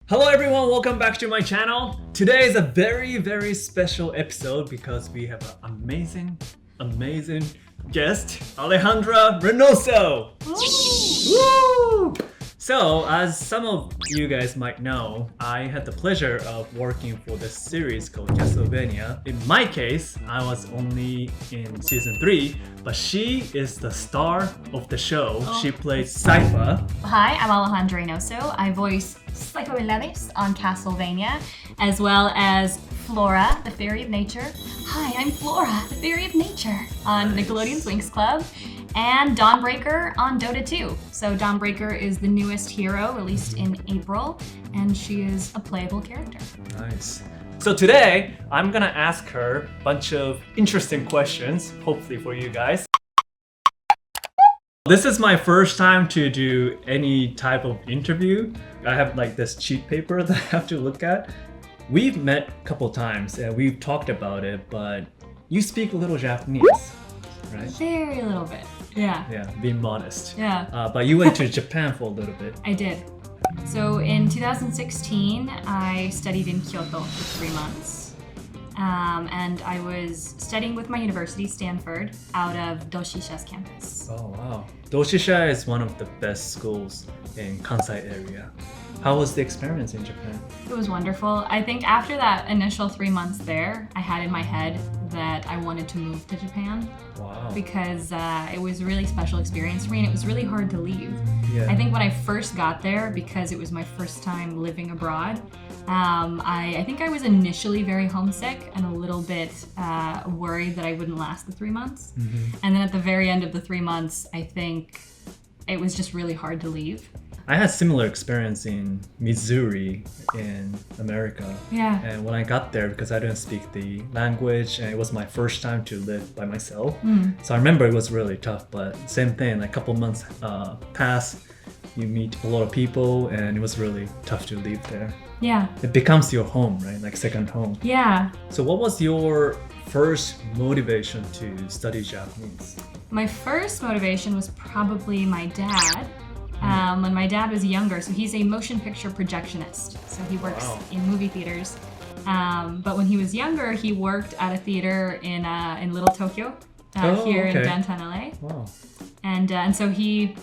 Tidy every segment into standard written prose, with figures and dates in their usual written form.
Hello everyone, welcome back to my channel. Today is a very special episode because we have an amazing guest, Alejandra Reynoso. Woo! So, as some of you guys might know, I had the pleasure of working for this series called Castlevania. In my case, I was only in season 3, but she is the star of the show. She plays SciFi. Hi, I'm Alejandra Reynoso. I voice SciFi on Castlevania, as well as Flora, the Fairy of Nature. Hi, I'm Flora, the Fairy of Nature on Nickelodeon's Winx Club, and Dawnbreaker on Dota 2. So Dawnbreaker is the newest hero released in April, and she is a playable character. Nice. So today, I'm gonna ask her a bunch of interesting questions, hopefully for you guys. This is my first time to do any type of interview. I have like this sheet paper that I have to look at. We've met a couple times and we've talked about it, but you speak a little Japanese, right? Very little bit. Yeah. Yeah, being modest. Yeah. But you went to Japan for a little bit. I did. So in 2016, I studied in Kyoto for 3 months. And I was studying with my university, Stanford, out of Doshisha's campus. Oh, wow. Doshisha is one of the best schools in Kansai area. How was the experience in Japan? It was wonderful. I think after that initial 3 months there, I had in my head that I wanted to move to Japan. Wow. Because it was a really special experience for me and it was really hard to leave. Yeah. I think when I first got there, because it was my first time living abroad, I think I was initially very homesick and a little bit worried that I wouldn't last the 3 months. Mm-hmm. And then at the very end of the 3 months, I think it was just really hard to leave. I had similar experience in Missouri in America. Yeah. And when I got there, because I didn't speak the language and it was my first time to live by myself. So I remember it was really tough, but same thing, like a couple months pass, you meet a lot of people and it was really tough to leave there. Yeah. It becomes your home, right? Like second home. Yeah. So what was your first motivation to study Japanese? My first motivation was probably my dad. When my dad was younger, so he's a motion picture projectionist. So he works in movie theaters. But when he was younger, he worked at a theater in Little Tokyo, here in downtown LA. Wow. And so he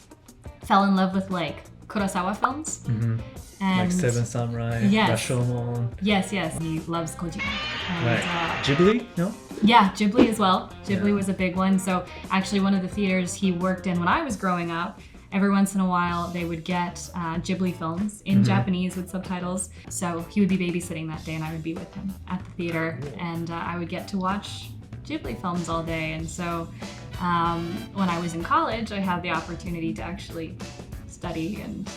fell in love with like Kurosawa films. Mm-hmm. And Like Seven Samurai, Yes. Rashomon. Yes. He loves Kojima. And, Right. Ghibli? No? Yeah, Ghibli as well. Ghibli Yeah. was a big one. So actually one of the theaters he worked in when I was growing up, every once in a while they would get Ghibli films in Japanese with subtitles. So he would be babysitting that day and I would be with him at the theater. And I would get to watch Ghibli films all day. And so when I was in college, I had the opportunity to actually study and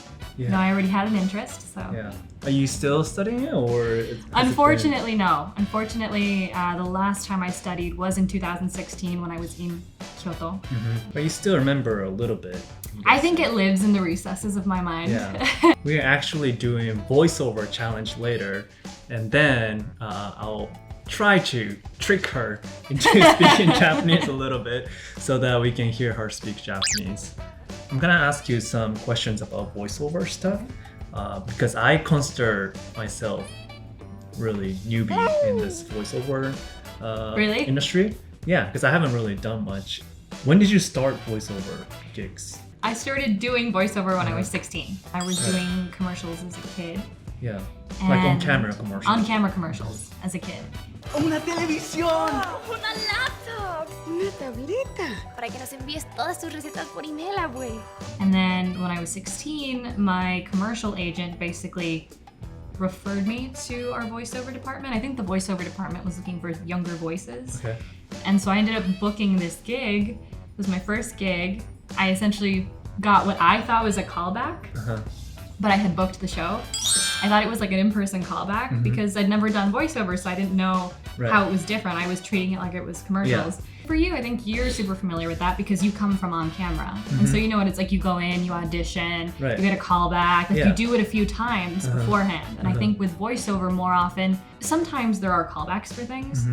I already had an interest. So. Yeah. Are you still studying it or? Unfortunately, no. Unfortunately, the last time I studied was in 2016 when I was in Kyoto. Mm-hmm. But you still remember a little bit. I think it lives in the recesses of my mind. Yeah. We're actually doing a voiceover challenge later, and then I'll try to trick her into speaking Japanese a little bit so that we can hear her speak Japanese. I'm gonna ask you some questions about voiceover stuff because I consider myself really newbie in this voiceover Really? industry. Yeah, because I haven't really done much. When did you start voiceover gigs? I started doing voiceover when I was 16. I was doing commercials as a kid. Yeah, like on And camera commercials. On camera commercials as a kid. ¡Una televisión! ¡Una laptop! ¡Una tableta! Para que nos envíes todas tus recetas por email, abue. And then when I was 16, my commercial agent basically referred me to our voiceover department. I think the voiceover department was looking for younger voices. Okay. And so I ended up booking this gig. It was my first gig. I essentially got what I thought was a callback, but I had booked the show. I thought it was like an in-person callback because I'd never done voiceover, so I didn't know how it was different. I was treating it like it was commercials. Yeah. For you, I think you're super familiar with that because you come from on camera. And so you know what it's like. You go in, you audition, you get a callback, like you do it a few times beforehand. And I think with voiceover more often, sometimes there are callbacks for things,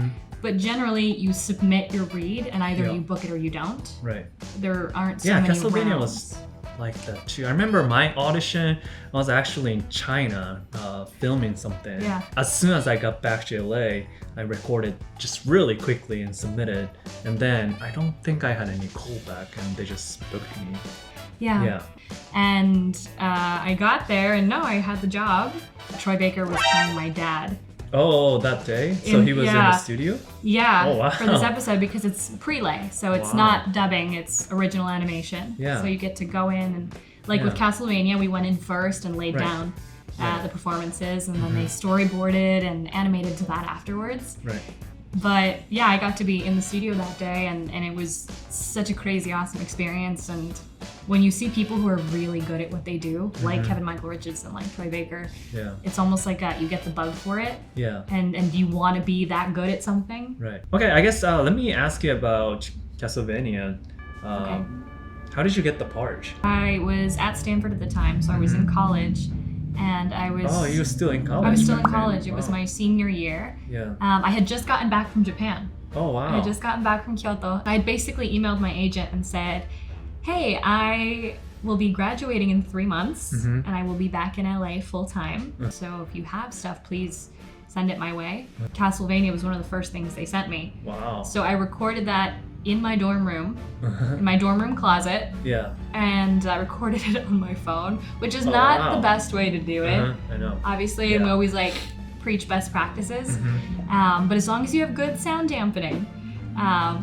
but generally you submit your read and either you book it or you don't. Right. There aren't so many Castlevania rounds. was like that too. I remember my audition, I was actually in China filming something. Yeah. As soon as I got back to LA, I recorded just really quickly and submitted. And then I don't think I had any callback and they just booked me. Yeah. And I got there and no, I had the job. Troy Baker was playing my dad. Oh, that day? So he was in the studio? Yeah, Oh, wow. for this episode because it's prelay, so it's not dubbing, it's original animation. Yeah. So you get to go in and, like with Castlevania, we went in first and laid down the performances, and then they storyboarded and animated to that afterwards. Right. But yeah, I got to be in the studio that day, and it was such a crazy, awesome experience. And when you see people who are really good at what they do, like Kevin Michael Richardson, like Troy Baker, it's almost like you get the bug for it. Yeah. And you want to be that good at something. Right. Okay, I guess let me ask you about Castlevania. Okay. How did you get the part? I was at Stanford at the time, so I was in college. And I was... Oh, you were still in college? I was still in back then. college. It was my senior year. Yeah. I had just gotten back from Japan. Oh, wow. I had just gotten back from Kyoto. I had basically emailed my agent and said, hey, I will be graduating in 3 months and I will be back in LA full time. So if you have stuff, please send it my way. Castlevania was one of the first things they sent me. Wow. So I recorded that in my dorm room, in my dorm room closet. Yeah. And I recorded it on my phone, which is not the best way to do it. I know. Obviously, and we always like preach best practices. But as long as you have good sound dampening,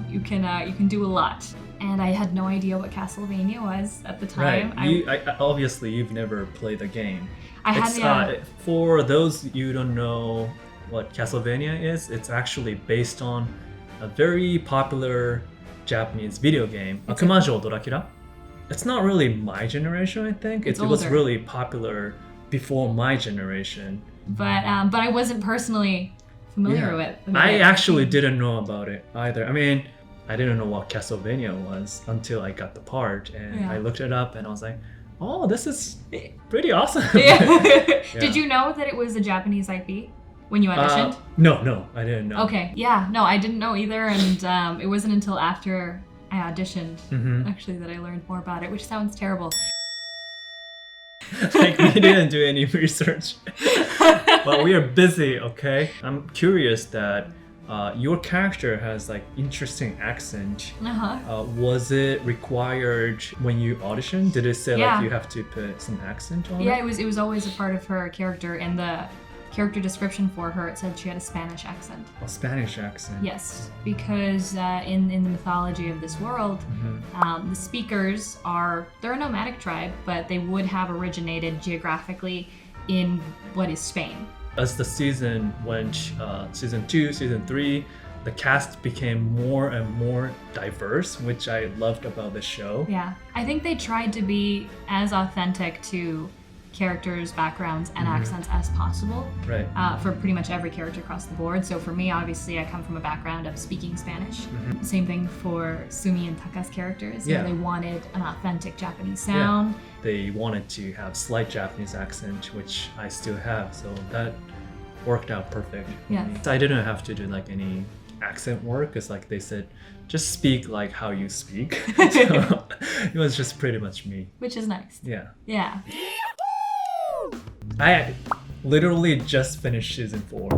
you can do a lot. And I had no idea what Castlevania was at the time. Right. Obviously, you've never played the game. I for those you don't know what Castlevania is, it's actually based on a very popular Japanese video game, Akumajo Dracula. It's not really my generation, I think. It was really popular before my generation. But I wasn't personally familiar with it. I actually didn't know about it either. I mean, I didn't know what Castlevania was until I got the part, and I looked it up and I was like, oh, this is pretty awesome. Did you know that it was a Japanese IP when you auditioned? No, I didn't know. Okay, yeah, no, I didn't know either, and it wasn't until after I auditioned actually that I learned more about it, which sounds terrible. Like we didn't do any research. But we are busy, okay? I'm curious that your character has like interesting accent. Was it required when you auditioned? Did it say like you have to put some accent on it? Yeah, it was always a part of her character. In the character description for her, it said she had a Spanish accent. A Spanish accent? Yes, because in the mythology of this world, the speakers they're a nomadic tribe, but they would have originated geographically in what is Spain. As the season went, season 2, season 3, the cast became more and more diverse, which I loved about the show. Yeah, I think they tried to be as authentic to characters' backgrounds and accents as possible. Right. For pretty much every character across the board. So for me, obviously, I come from a background of speaking Spanish. Same thing for Sumi and Taka's characters. Yeah. They wanted an authentic Japanese sound. Yeah. They wanted to have slight Japanese accent, which I still have, so that worked out perfect. Yeah. I didn't have to do like any accent work, because like they said, just speak like how you speak. So it was just pretty much me. Which is nice. Yeah. Yeah. I literally just finished season 4.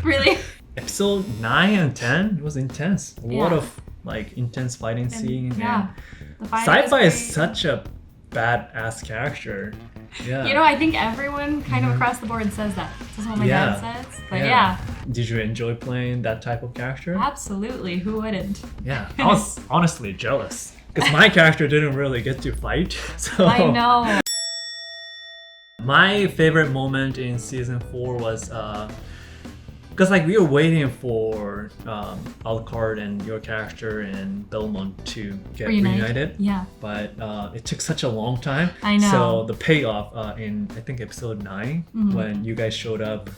Really? Episode 9 and 10, it was intense. A lot of like intense fighting scene. Yeah. And SciFi is such a badass character. Yeah. You know, I think everyone kind of across the board says that. That's what my dad says. But yeah. Did you enjoy playing that type of character? Absolutely. Who wouldn't? Yeah. I was honestly jealous, because my character didn't really get to fight. So I know. My favorite moment in season 4 was because like we were waiting for Alucard and your character and Belmont to get reunited. Yeah. But it took such a long time. I know. So the payoff in I think episode 9 when you guys showed up,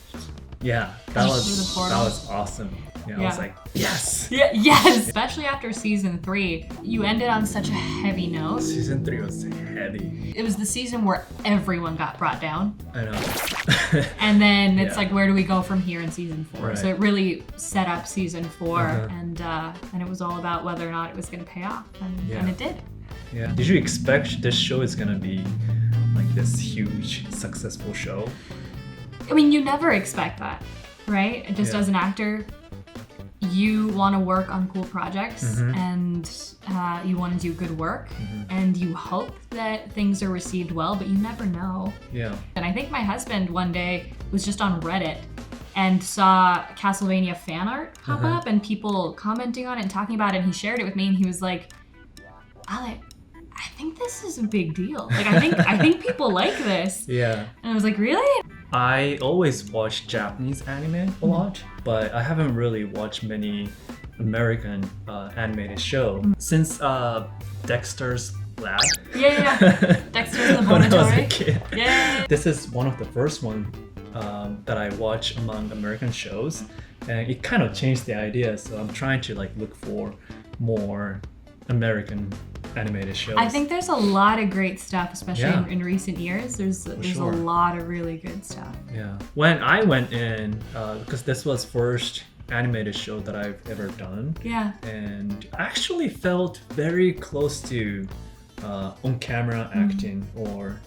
that was awesome. I was like, yes! Yeah, yes! Especially after season 3, you ended on such a heavy note. Season 3 was heavy. It was the season where everyone got brought down. I know. And then it's like, where do we go from here in season 4? Right. So it really set up season 4, and it was all about whether or not it was going to pay off, and it did. Yeah. Did you expect this show is gonna be like this huge, successful show? I mean, you never expect that, right? Just as an actor, you want to work on cool projects and you want to do good work and you hope that things are received well, but you never know. Yeah. And I think my husband one day was just on Reddit and saw Castlevania fan art pop up and people commenting on it and talking about it, and he shared it with me and he was like, Ale, I think this is a big deal. Like, I think people like this. Yeah. And I was like, really? I always watch Japanese anime a lot, but I haven't really watched many American animated shows since Dexter's Lab. Yeah. Dexter's when I was a Laboratory. kid. Yeah. This is one of the first one that I watch among American shows, and it kind of changed the idea. So I'm trying to like look for more American animated shows. I think there's a lot of great stuff, especially in recent years. There's sure. a lot of really good stuff. Yeah. When I went in, because this was first animated show that I've ever done. Yeah. And actually felt very close to on-camera acting or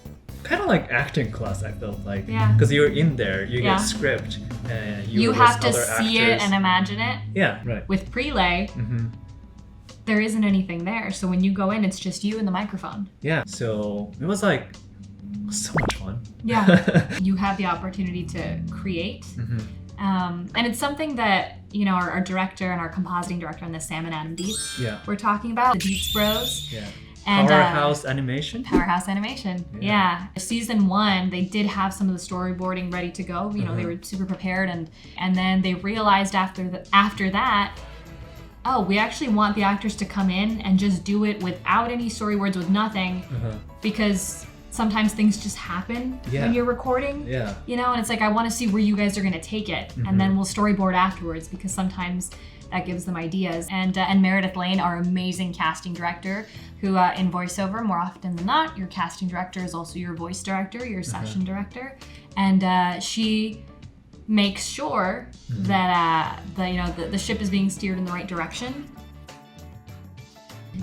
kind of like acting class, I felt like. Yeah. Because you're in there, you get script and You with have to other see it actors. and imagine it. Yeah, right. With prelay, there isn't anything there. So when you go in, it's just you and the microphone. Yeah, so it was like so much fun. Yeah. You have the opportunity to create. And it's something that, you know, our director and our compositing director on the Sam and Adam Dietz we're talking about, the Dietz Bros. Yeah. And, Powerhouse Animation. Powerhouse Animation, yeah. Season 1, they did have some of the storyboarding ready to go. You know, they were super prepared, and then they realized after that, oh, we actually want the actors to come in and just do it without any storyboards, with nothing, because sometimes things just happen when you're recording. Yeah. You know, and it's like, I want to see where you guys are going to take it, and then we'll storyboard afterwards, because sometimes that gives them ideas. And Meredith Lane, our amazing casting director, who in voiceover, more often than not, your casting director is also your voice director, your session director, and she makes sure that the ship is being steered in the right direction.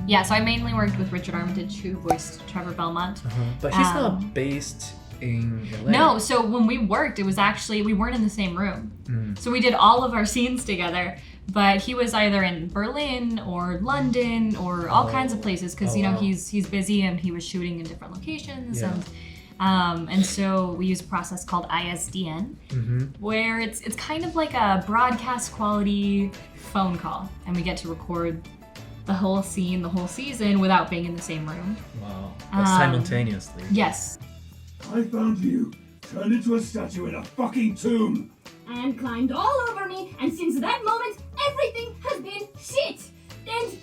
Yeah, so I mainly worked with Richard Armitage, who voiced Trevor Belmont. But he's not based in LA. No, so when we worked, it was actually, we weren't in the same room. So we did all of our scenes together, but he was either in Berlin or London or all kinds of places, because you know he's busy and he was shooting in different locations. And so we use a process called ISDN, where it's kind of like a broadcast quality phone call, and we get to record the whole scene, the whole season, without being in the same room. Wow. But simultaneously. Yes. I found you, turned into a statue in a fucking tomb. And climbed all over me, and since that moment, everything has been shit. And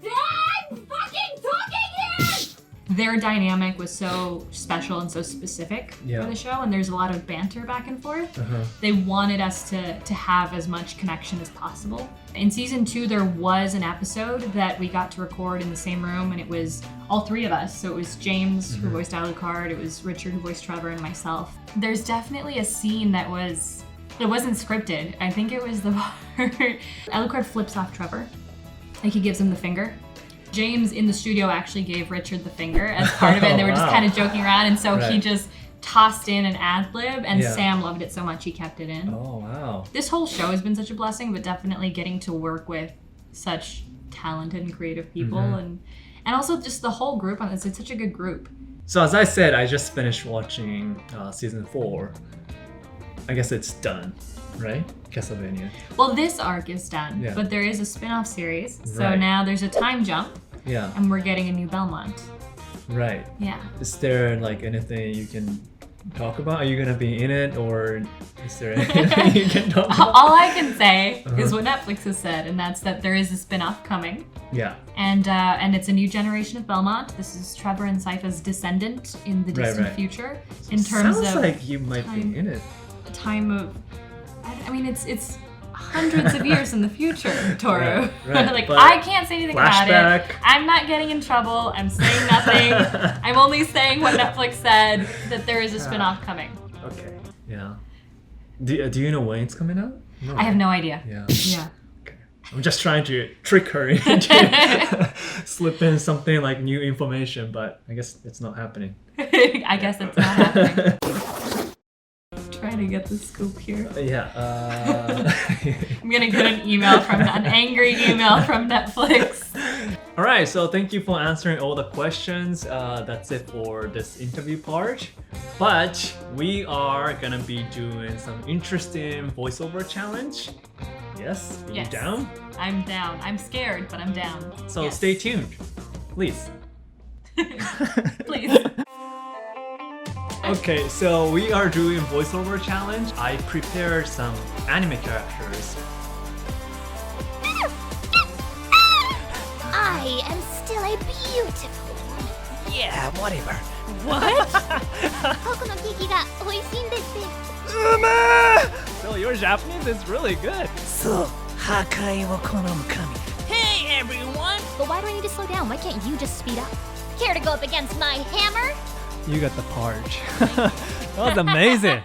I'm fucking talking here! Their dynamic was so special and so specific for the show, and there's a lot of banter back and forth. They wanted us to have as much connection as possible. In season 2, there was an episode that we got to record in the same room, and it was all three of us. So it was James, who voiced Alucard, it was Richard, who voiced Trevor, and myself. There's definitely a scene that wasn't scripted. I think it was the part Alucard flips off Trevor, like he gives him the finger. James in the studio actually gave Richard the finger as part of it. They were just kind of joking around, and so he just tossed in an ad lib, and Sam loved it so much he kept it in. Oh, wow. This whole show has been such a blessing, but definitely getting to work with such talented and creative people, and also just the whole group. It's such a good group. So as I said, I just finished watching season 4. I guess it's done, right? Castlevania. Well, this arc is done, but there is a spin-off series. So Right. now there's a time jump, and we're getting a new Belmont. Right. Yeah. Is there like anything you can talk about? Are you gonna be in it, or is there anything you can talk about? All I can say is what Netflix has said, and that's that there is a spin-off coming. Yeah. And it's a new generation of Belmont. This is Trevor and Sypha's descendant in the distant future. In terms Sounds of like you might be in it. time of, I mean, it's hundreds of years in the future, Toru. Right, Like, but I can't say anything about flashback. it. I'm not getting in trouble. I'm saying nothing. I'm only saying what Netflix said, that there is a spin-off coming. Okay. Yeah. Do you know when it's coming out? No. I have no idea. Yeah. Yeah. I'm just trying to trick her into slip in something like new information, but I guess it's not happening. I guess it's not happening. Trying to get the scoop here. Yeah. I'm gonna get an angry email from Netflix. All right, so thank you for answering all the questions. That's it for this interview part. But we are gonna be doing some interesting voiceover challenge. Yes? Are you down? I'm down. I'm scared, but I'm down. So Yes. stay tuned, please. Please. Okay, so we are doing voiceover challenge. I prepared some anime characters. I am still a beautiful woman. Yeah, whatever. 僕のケーキが美味しいんですって So your Japanese is really good. そう、破壊を好む神。Hey everyone! But why do I need to slow down? Why can't you just speed up? Care to go up against my hammer? You got the Parch. That was amazing.